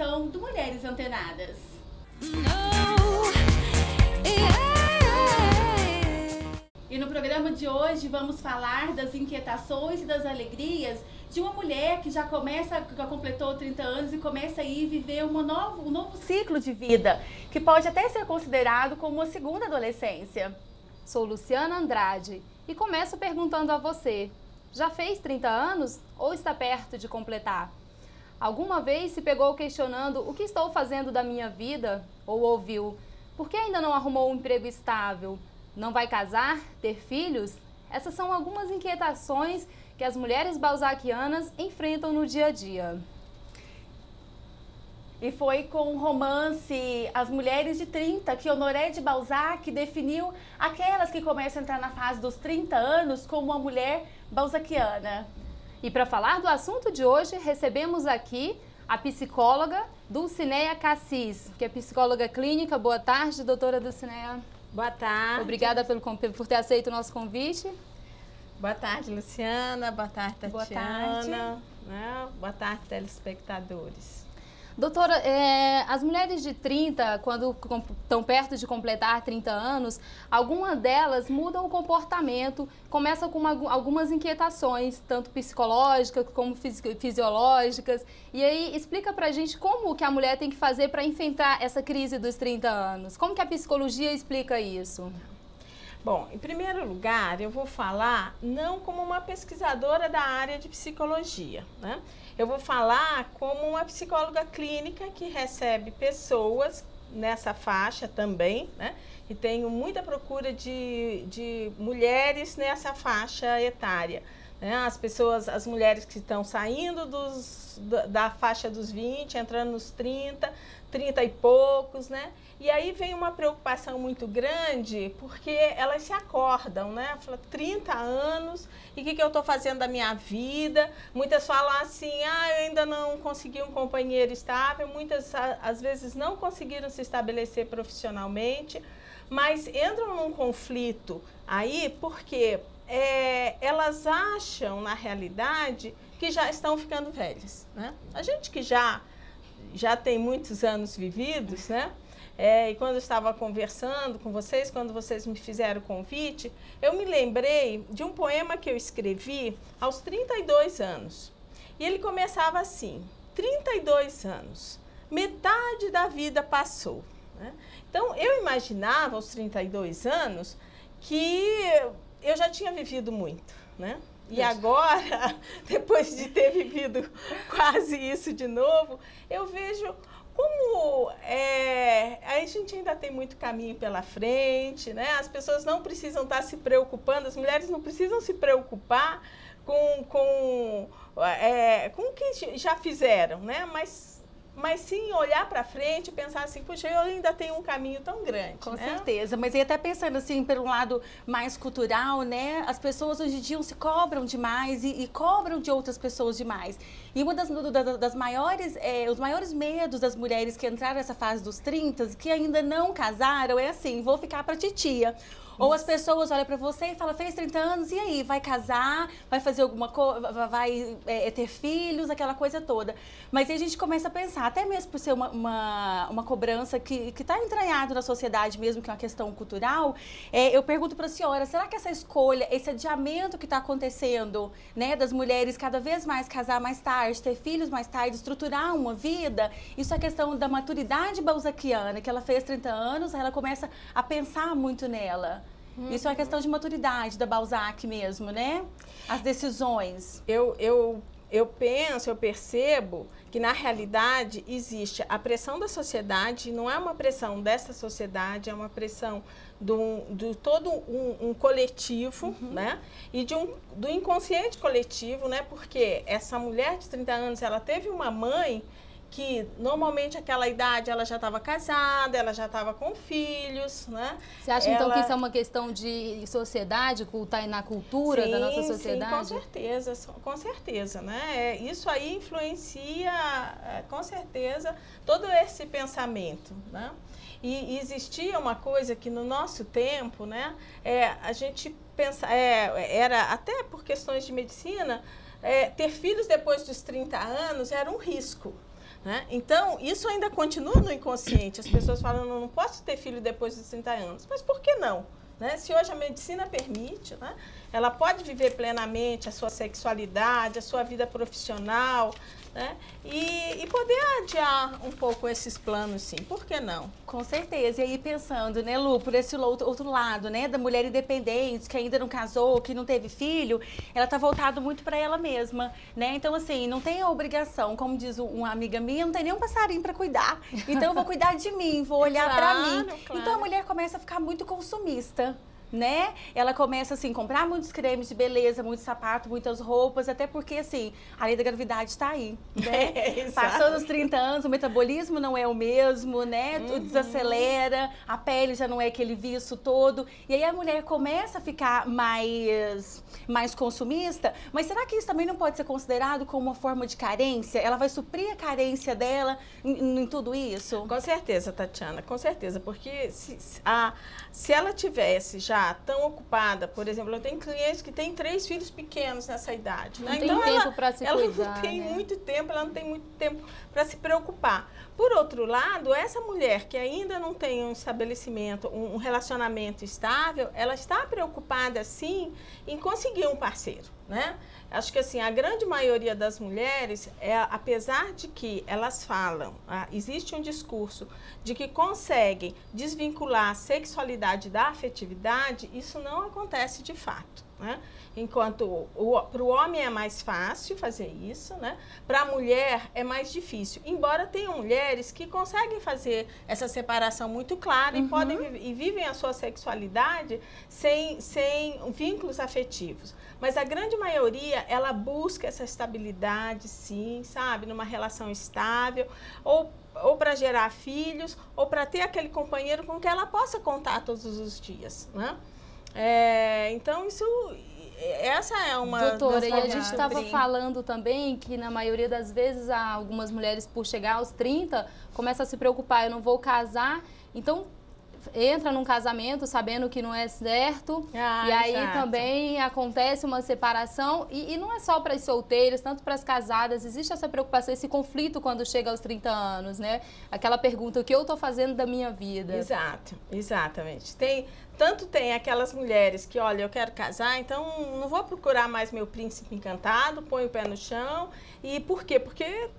edição do Mulheres Antenadas. E no programa de hoje vamos falar das inquietações e das alegrias de uma mulher que já completou 30 anos e começa aí a viver um novo ciclo de vida, que pode até ser considerado como uma segunda adolescência. Sou Luciana Andrade e começo perguntando a você, já fez 30 anos ou está perto de completar? Alguma vez se pegou questionando o que estou fazendo da minha vida? Ou ouviu, por que ainda não arrumou um emprego estável? Não vai casar? Ter filhos? Essas são algumas inquietações que as mulheres balzaquianas enfrentam no dia a dia. E foi com o romance As Mulheres de 30 que Honoré de Balzac definiu aquelas que começam a entrar na fase dos 30 anos como uma mulher balzaquiana. E para falar do assunto de hoje, recebemos aqui a psicóloga Dulcineia Cassis, que é psicóloga clínica. Boa tarde, doutora Dulcineia. Boa tarde. Obrigada por ter aceito o nosso convite. Boa tarde, Luciana. Boa tarde, Tatiana. Boa tarde. Boa tarde, telespectadores. Doutora, as mulheres de 30, quando estão perto de completar 30 anos, algumas delas mudam o comportamento, começam com algumas inquietações, tanto psicológicas como fisiológicas. E aí, explica pra gente como que a mulher tem que fazer para enfrentar essa crise dos 30 anos. Como que a psicologia explica isso? Bom, em primeiro lugar, eu vou falar não como uma pesquisadora da área de psicologia, né? Eu vou falar como uma psicóloga clínica que recebe pessoas nessa faixa também, né? E tenho muita procura de mulheres nessa faixa etária, né? As mulheres que estão saindo da faixa dos 20, entrando nos 30 e poucos, né? E aí vem uma preocupação muito grande, porque elas se acordam, né? Fala, 30 anos, e o que eu estou fazendo da minha vida? Muitas falam assim, eu ainda não consegui um companheiro estável, muitas às vezes não conseguiram se estabelecer profissionalmente, mas entram num conflito aí porque elas acham, na realidade, que já estão ficando velhas, né? A gente que já tem muitos anos vividos, né? E quando eu estava conversando com vocês, quando vocês me fizeram o convite, eu me lembrei de um poema que eu escrevi aos 32 anos. E ele começava assim, 32 anos, metade da vida passou, né? Então, eu imaginava aos 32 anos que eu já tinha vivido muito, né? E agora, depois de ter vivido quase isso de novo, eu vejo como a gente ainda tem muito caminho pela frente, né? As pessoas não precisam estar se preocupando, as mulheres não precisam se preocupar com o que já fizeram, né? Mas sim olhar para frente e pensar assim, puxa, eu ainda tenho um caminho tão grande. Com né? certeza, mas aí até pensando assim, pelo lado mais cultural, né? As pessoas hoje em dia se cobram demais e cobram de outras pessoas demais. E uma das maiores, os maiores medos das mulheres que entraram nessa fase dos 30, que ainda não casaram, é assim, vou ficar pra titia. Ou as pessoas olham pra você e falam, fez 30 anos, e aí? Vai casar? Vai fazer alguma coisa? Vai ter filhos? Aquela coisa toda. Mas aí a gente começa a pensar, até mesmo por ser uma cobrança que está entranhado na sociedade mesmo, que é uma questão cultural, eu pergunto pra senhora, será que essa escolha, esse adiamento que está acontecendo, né, das mulheres cada vez mais casar mais tarde, ter filhos mais tarde, estruturar uma vida, isso é questão da maturidade balzaquiana, que ela fez 30 anos, aí ela começa a pensar muito nela. Isso é uma questão de maturidade da Balzac mesmo, né? As decisões. Eu percebo que na realidade existe a pressão da sociedade, não é uma pressão dessa sociedade, é uma pressão de todo um coletivo, né? E do inconsciente coletivo, né? Porque essa mulher de 30 anos, ela teve uma mãe que normalmente aquela idade ela já estava casada, ela já estava com filhos, né? Você acha então que isso é uma questão de sociedade, tá na cultura da nossa sociedade? Sim, com certeza, né? Isso aí influencia, com certeza, todo esse pensamento, né? E existia uma coisa que no nosso tempo, né? A gente pensa, era até por questões de medicina, ter filhos depois dos 30 anos era um risco. né? Então, isso ainda continua no inconsciente. As pessoas falam, não posso ter filho depois dos 30 anos. Mas por que não? Né? Se hoje a medicina permite, né? Ela pode viver plenamente a sua sexualidade, a sua vida profissional, né? E poder adiar um pouco esses planos, sim. Por que não? Com certeza. E aí pensando, né, Lu, por esse outro lado, né, da mulher independente, que ainda não casou, que não teve filho, ela tá voltada muito para ela mesma, né? Então, assim, não tem a obrigação, como diz uma amiga minha, não tem nenhum passarinho para cuidar. Então, eu vou cuidar de mim, vou olhar para mim. Claro. Então, a mulher começa a ficar muito consumista, né? Ela começa, assim, a comprar muitos cremes de beleza, muitos sapatos, muitas roupas, até porque, assim, a lei da gravidade está aí, né? Passando os 30 anos, o metabolismo não é o mesmo, né? Tudo desacelera, a pele já não é aquele viço todo. E aí a mulher começa a ficar mais consumista, mas será que isso também não pode ser considerado como uma forma de carência? Ela vai suprir a carência dela em tudo isso? Com certeza, Tatiana, com certeza, porque se ela tivesse já tão ocupada, por exemplo, eu tenho clientes que têm 3 filhos pequenos nessa idade, né? Então tem tempo para se cuidar, ela não tem muito tempo, ela não tem muito tempo para se preocupar. Por outro lado, essa mulher que ainda não tem um estabelecimento, um relacionamento estável, ela está preocupada, sim, em conseguir um parceiro, né? Acho que, assim, a grande maioria das mulheres, apesar de que elas falam, existe um discurso de que conseguem desvincular a sexualidade da afetividade, isso não acontece de fato, né? Enquanto para o homem é mais fácil fazer isso, né? Para a mulher é mais difícil. Embora tenham mulheres que conseguem fazer essa separação muito clara e vivem a sua sexualidade sem vínculos afetivos. Mas a grande maioria, ela busca essa estabilidade, sim, sabe? Numa relação estável, ou para gerar filhos, ou para ter aquele companheiro com quem ela possa contar todos os dias, né? Então, essa é uma Doutora, das e a gente estava formas. falando também que na maioria das vezes algumas mulheres, por chegar aos 30, começam a se preocupar, eu não vou casar, então entra num casamento sabendo que não é certo, e aí exato. também acontece uma separação, e não é só para as solteiras, tanto para as casadas, existe essa preocupação, esse conflito quando chega aos 30 anos, né? Aquela pergunta, o que eu estou fazendo da minha vida? Exato, exatamente. Tanto tem aquelas mulheres que, olha, eu quero casar, então não vou procurar mais meu príncipe encantado, põe o pé no chão. E por quê? Porque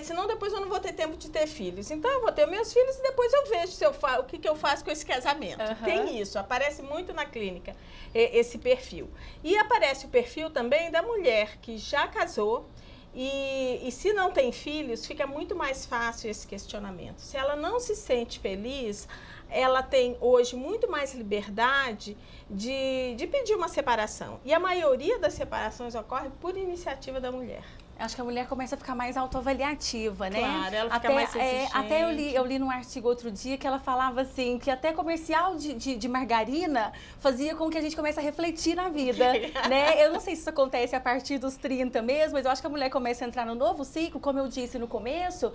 senão depois eu não vou ter tempo de ter filhos. Então eu vou ter meus filhos e depois eu vejo o que eu faço com esse casamento. Tem isso, aparece muito na clínica esse perfil. E aparece o perfil também da mulher que já casou. E se não tem filhos, fica muito mais fácil esse questionamento. Se ela não se sente feliz, ela tem hoje muito mais liberdade de pedir uma separação. E a maioria das separações ocorre por iniciativa da mulher. Acho que a mulher começa a ficar mais autoavaliativa, né? Claro, ela fica mais exigente. Até eu li num artigo outro dia que ela falava assim, que até comercial de margarina fazia com que a gente comece a refletir na vida, né? Eu não sei se isso acontece a partir dos 30 mesmo, mas eu acho que a mulher começa a entrar no novo ciclo, como eu disse no começo,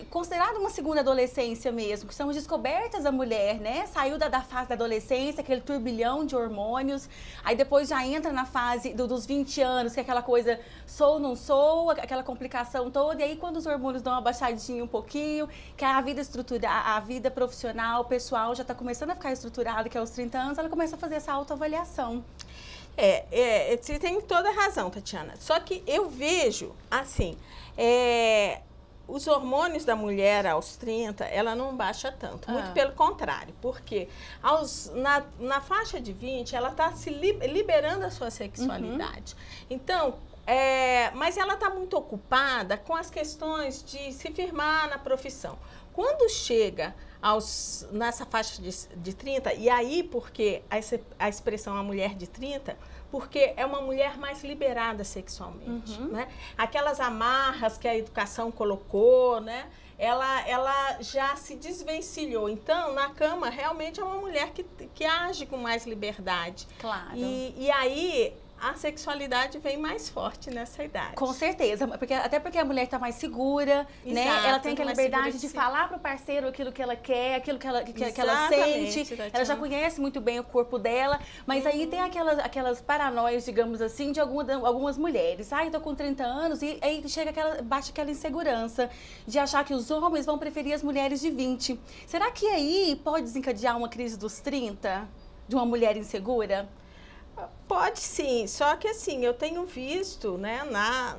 considerado uma segunda adolescência mesmo, que são descobertas da mulher, né? Saiu da fase da adolescência, aquele turbilhão de hormônios, aí depois já entra na fase dos 20 anos, que é aquela coisa, sou ou não sou, aquela complicação toda, e aí quando os hormônios dão uma baixadinha um pouquinho, que a vida a vida profissional, pessoal, já está começando a ficar estruturada, que é aos 30 anos, ela começa a fazer essa autoavaliação. Você tem toda a razão, Tatiana. Só que eu vejo, assim, os hormônios da mulher aos 30, ela não baixa tanto. Muito pelo contrário. Porque na faixa de 20, ela está se liberando a sua sexualidade. Então, mas ela está muito ocupada com as questões de se firmar na profissão. Quando chega nessa faixa de 30, e aí porque a expressão a mulher de 30, porque é uma mulher mais liberada sexualmente, né? Aquelas amarras que a educação colocou, né? Ela já se desvencilhou. Então, na cama, realmente é uma mulher que age com mais liberdade. Claro. E aí a sexualidade vem mais forte nessa idade. Com certeza, até porque a mulher está mais segura, né? Ela tem aquela liberdade de falar para o parceiro aquilo que ela quer, aquilo que ela sente. Ela já conhece muito bem o corpo dela, mas aí tem aquelas paranoias, digamos assim, de algumas mulheres. Ai, eu tô com 30 anos e aí bate aquela insegurança de achar que os homens vão preferir as mulheres de 20. Será que aí pode desencadear uma crise dos 30 de uma mulher insegura? Pode sim, só que assim, eu tenho visto, né,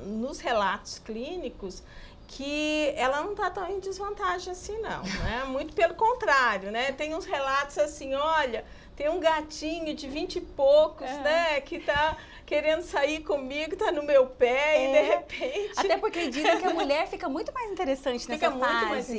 nos relatos clínicos que ela não está tão em desvantagem assim não, né? Muito pelo contrário, né? Tem uns relatos assim, olha, tem um gatinho de 20 e poucos, né, que tá querendo sair comigo, tá no meu pé e de repente... Até porque dizem que a mulher fica muito mais interessante nessa fase.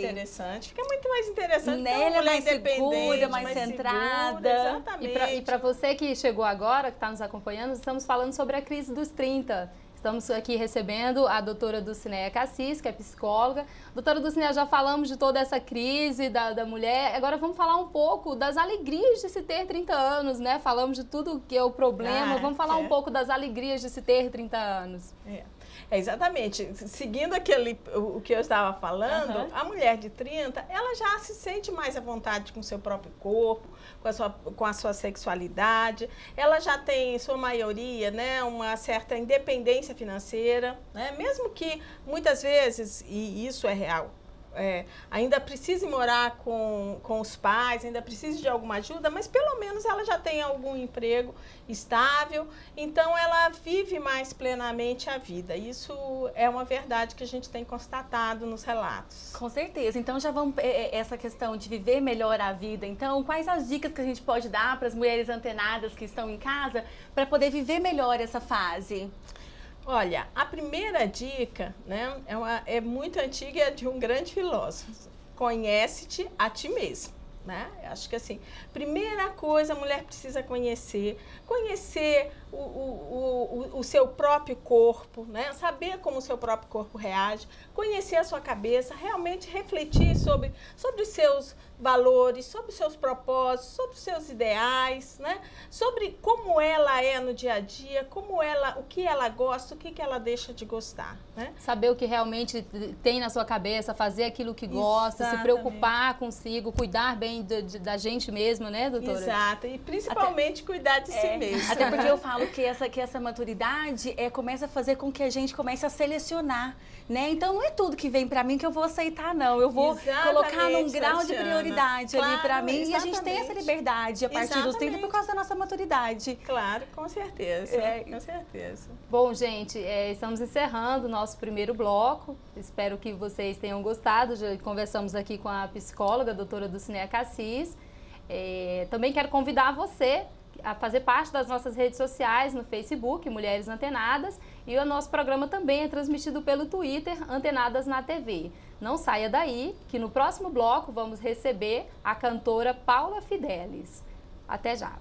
Fica muito mais interessante, né? Ela é mais segura, mais centrada. Segura, exatamente. E para você que chegou agora, que está nos acompanhando, estamos falando sobre a crise dos 30. Estamos aqui recebendo a doutora Dulcineia Cassis, que é psicóloga. Doutora Dulcineia, já falamos de toda essa crise da mulher. Agora vamos falar um pouco das alegrias de se ter 30 anos, né? Falamos de tudo que é o problema. Vamos falar um pouco das alegrias de se ter 30 anos. Exatamente. Seguindo o que eu estava falando, a mulher de 30, ela já se sente mais à vontade com o seu próprio corpo, com a sua sexualidade. Ela já tem, em sua maioria, né, uma certa independência financeira, né? Mesmo que muitas vezes, e isso é real, ainda precise morar com os pais, ainda precise de alguma ajuda, mas pelo menos ela já tem algum emprego estável, então ela vive mais plenamente a vida. Isso é uma verdade que a gente tem constatado nos relatos. Com certeza. Então já vamos, essa questão de viver melhor a vida, então quais as dicas que a gente pode dar para as mulheres antenadas que estão em casa para poder viver melhor essa fase? Olha, a primeira dica, né, é muito antiga, é de um grande filósofo. Conhece-te a ti mesmo, né? Acho que assim, primeira coisa a mulher precisa conhecer o seu próprio corpo, né? Saber como o seu próprio corpo reage, conhecer a sua cabeça, realmente refletir sobre os seus valores, sobre os seus propósitos, sobre os seus ideais, né? Sobre como ela é no dia a dia, o que ela gosta, o que ela deixa de gostar, né? Saber o que realmente tem na sua cabeça, fazer aquilo que gosta, se preocupar consigo, cuidar bem da gente mesmo, né, doutora? Exato, e principalmente cuidar de si mesmo. Até porque eu falo que essa maturidade começa a fazer com que a gente comece a selecionar, né? Então não é tudo que vem pra mim que eu vou aceitar, não. Eu vou colocar num grau de prioridade ali pra mim e a gente tem essa liberdade a partir dos 30 por causa da nossa maturidade. Claro, com certeza, com certeza. Bom, gente, estamos encerrando o nosso primeiro bloco. Espero que vocês tenham gostado. Já conversamos aqui com a psicóloga, a doutora Dulcineia Cassis. Também quero convidar você a fazer parte das nossas redes sociais no Facebook, Mulheres Antenadas, e o nosso programa também é transmitido pelo Twitter, Antenadas na TV. Não saia daí, que no próximo bloco vamos receber a cantora Paula Fidelis. Até já!